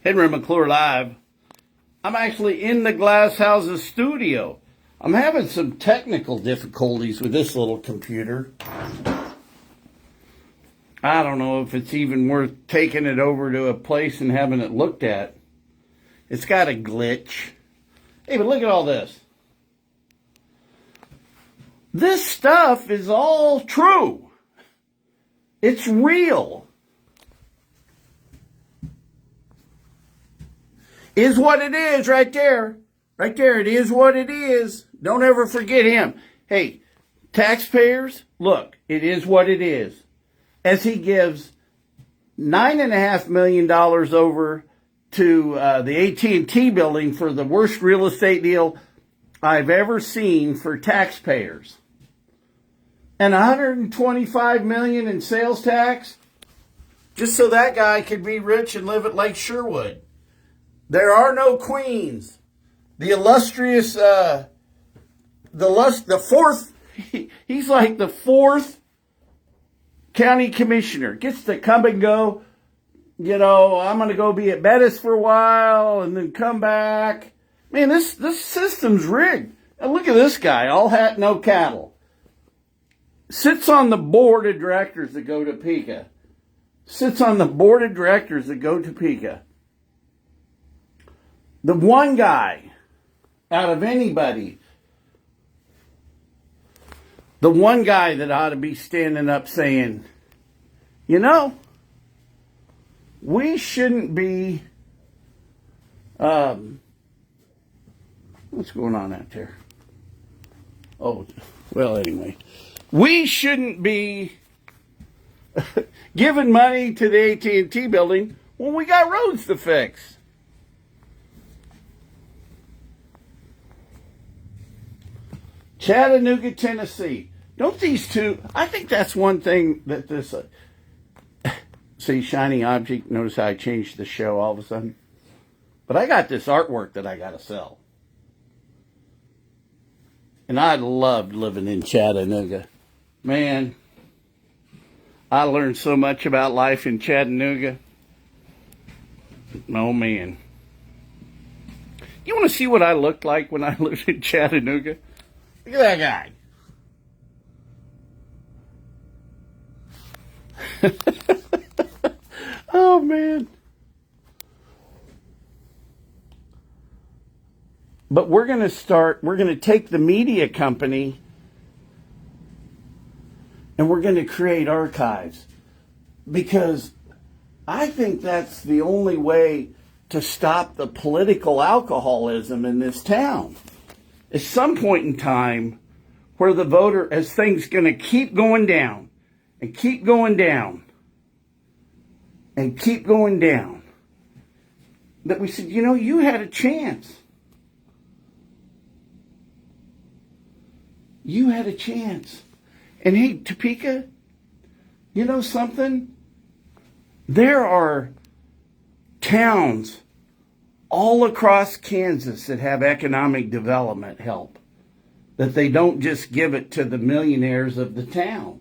Henry McClure Live. I'm actually in the Glass Houses studio. I'm having some technical difficulties with this little computer. I don't know if it's even worth taking it over to a place and having it looked at. It's got a glitch. Hey, but look at all this. This stuff is all true. It's real. Is what it is right there. Right there, it is what it is. Don't ever forget him. Hey, taxpayers, look, it is what it is. As he gives $9.5 million over to the AT&T building for the worst real estate deal I've ever seen for taxpayers. And $125 million in sales tax, just so that guy could be rich and live at Lake Sherwood. There are no queens. The illustrious, the fourth, he's like the fourth county commissioner. Gets to come and go. You know, I'm going to go be at Bettis for a while and then come back. Man, this system's rigged. Now look at this guy, all hat, no cattle. Sits on the board of directors that go to Topeka. Sits on the board of directors that go to Topeka. The one guy out of anybody, the one guy that ought to be standing up saying, you know, we shouldn't be, what's going on out there? Oh, well, anyway. We shouldn't be giving money to the AT&T building when we got roads to fix. Chattanooga, Tennessee. Don't these two, I think that's one thing that this, see, shiny object, notice how I changed the show all of a sudden? But I got this artwork that I got to sell. And I loved living in Chattanooga. Man, I learned so much about life in Chattanooga. Oh, man. You want to see what I looked like when I lived in Chattanooga? Look at that guy. Oh, man. But we're going to take the media company and we're going to create archives. Because I think that's the only way to stop the political alcoholism in this town. At some point in time where the voter, as things going to keep going down and keep going down and keep going down, that we said, you know, you had a chance. You had a chance. And hey, Topeka, you know something? There are towns all across Kansas that have economic development help, that they don't just give it to the millionaires of the town.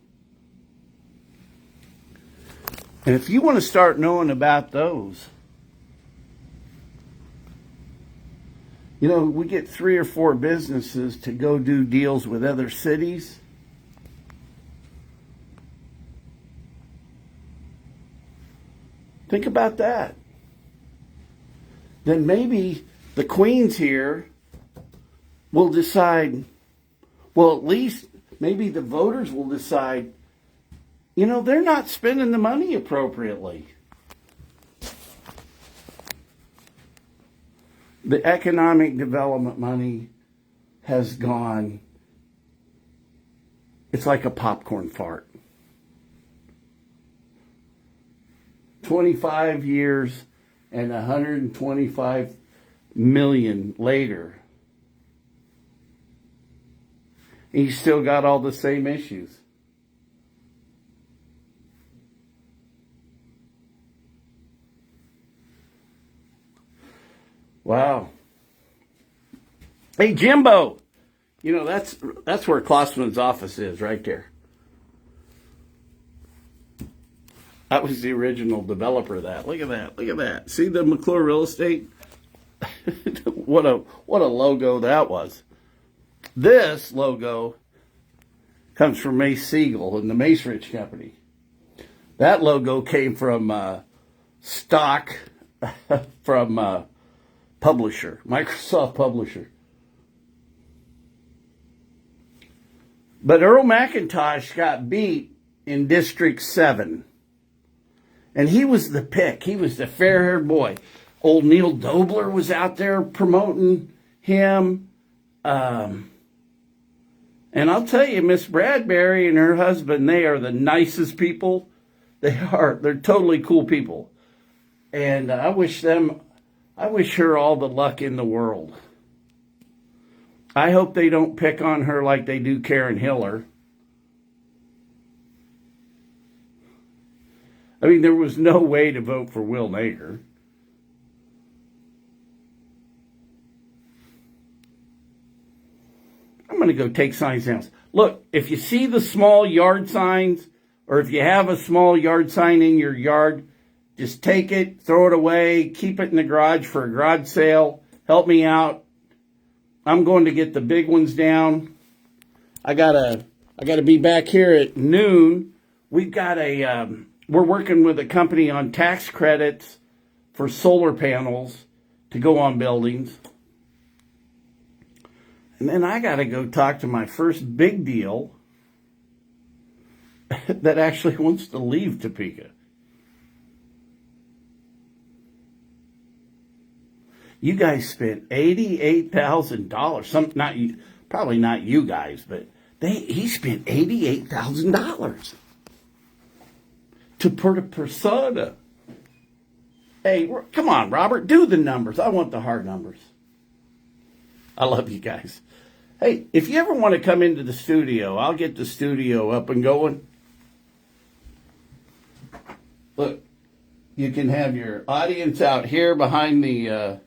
And if you want to start knowing about those, you know, we get 3 or 4 businesses to go do deals with other cities. Think about that. Then maybe the queens here will decide, well, at least maybe the voters will decide, you know, they're not spending the money appropriately. The economic development money has gone, it's like a popcorn fart. 25 years and 125 million later, he's still got all the same issues. Wow. Hey, Jimbo, you know, that's where Klossman's office is, right there. I was the original developer of that. Look at that. Look at that. See the McClure real estate? what a logo that was. This logo comes from Mace Siegel and the Mace Rich Company. That logo came from stock from publisher, Microsoft publisher. But Earl McIntosh got beat in District 7. And he was the pick. He was the fair-haired boy. Old Neil Dobler was out there promoting him. And I'll tell you, Miss Bradbury and her husband, they are the nicest people. They are. They're totally cool people. And I wish her all the luck in the world. I hope they don't pick on her like they do Karen Hiller. I mean, there was no way to vote for Will Nager. I'm going to go take signs down. Look, if you see the small yard signs, or if you have a small yard sign in your yard, just take it, throw it away, keep it in the garage for a garage sale. Help me out. I'm going to get the big ones down. I gotta be back here at noon. We've got we're working with a company on tax credits for solar panels to go on buildings. And then I got to go talk to my first big deal that actually wants to leave Topeka. You guys spent $88,000. Probably not you guys, but he spent $88,000 to put a persona. Hey, come on, Robert, do the numbers. I want the hard numbers. I love you guys. Hey, if you ever want to come into the studio, I'll get the studio up and going. Look, you can have your audience out here behind the,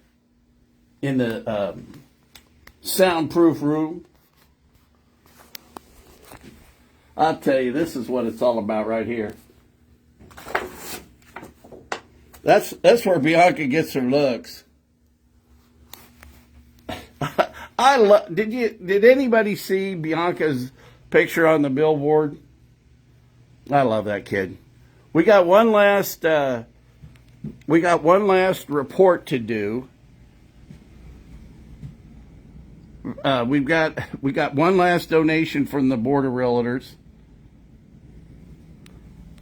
in the soundproof room. I'll tell you, this is what it's all about right here. That's where Bianca gets her looks. Did anybody see Bianca's picture on the billboard? I love that kid. We got one last report to do. We got one last donation from the Board of Realtors.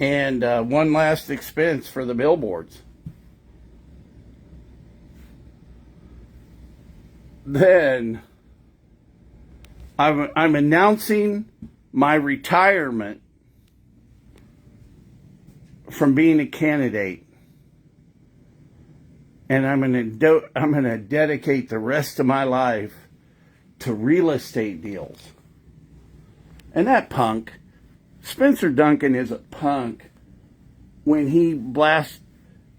And one last expense for the billboards. Then I'm announcing my retirement from being a candidate, and I'm gonna dedicate the rest of my life to real estate deals. And that punk, Spencer Duncan, is a punk when he blasts.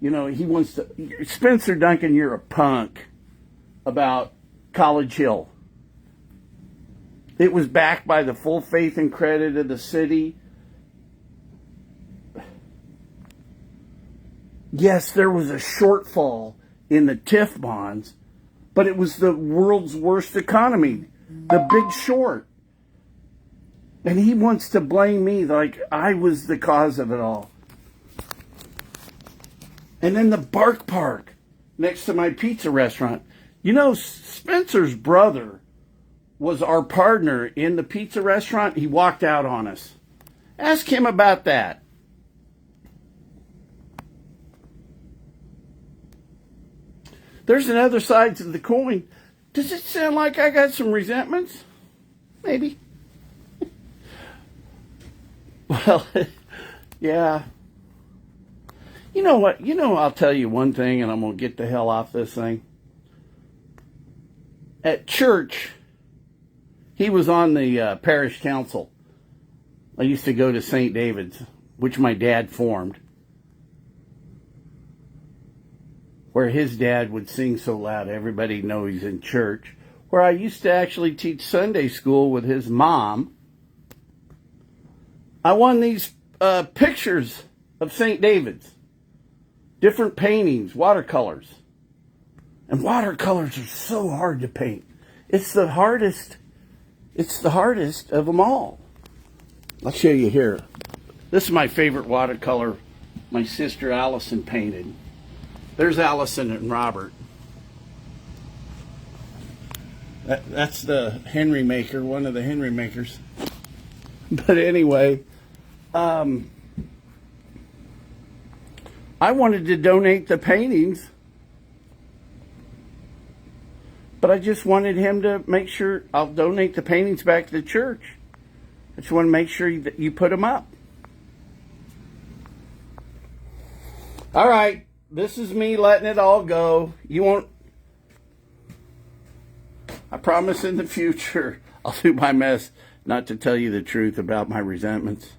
He wants to. Spencer Duncan, you're a punk about College Hill. It was backed by the full faith and credit of the city. Yes, there was a shortfall in the TIF bonds, but it was the world's worst economy, the Big Short. And he wants to blame me like I was the cause of it all. And then the Bark Park next to my pizza restaurant. Spencer's brother was our partner in the pizza restaurant. He walked out on us. Ask him about that. There's another side to the coin. Does it sound like I got some resentments? Maybe. Well, yeah. You know what? I'll tell you one thing, and I'm going to get the hell off this thing. At church, he was on the parish council. I used to go to St. David's, which my dad formed, where his dad would sing so loud everybody knows he's in church, where I used to actually teach Sunday school with his mom. I won these pictures of St. David's. Different paintings, watercolors. And watercolors are so hard to paint. It's the hardest of them all. I'll show you here. This is my favorite watercolor my sister Allison painted. There's Allison and Robert. That's the Henry maker, one of the Henry makers. But anyway, I wanted to donate the paintings, but I just wanted him to make sure I'll donate the paintings back to the church. I just want to make sure that you put them up. All right, this is me letting it all go. You won't. I promise in the future I'll do my best not to tell you the truth about my resentments.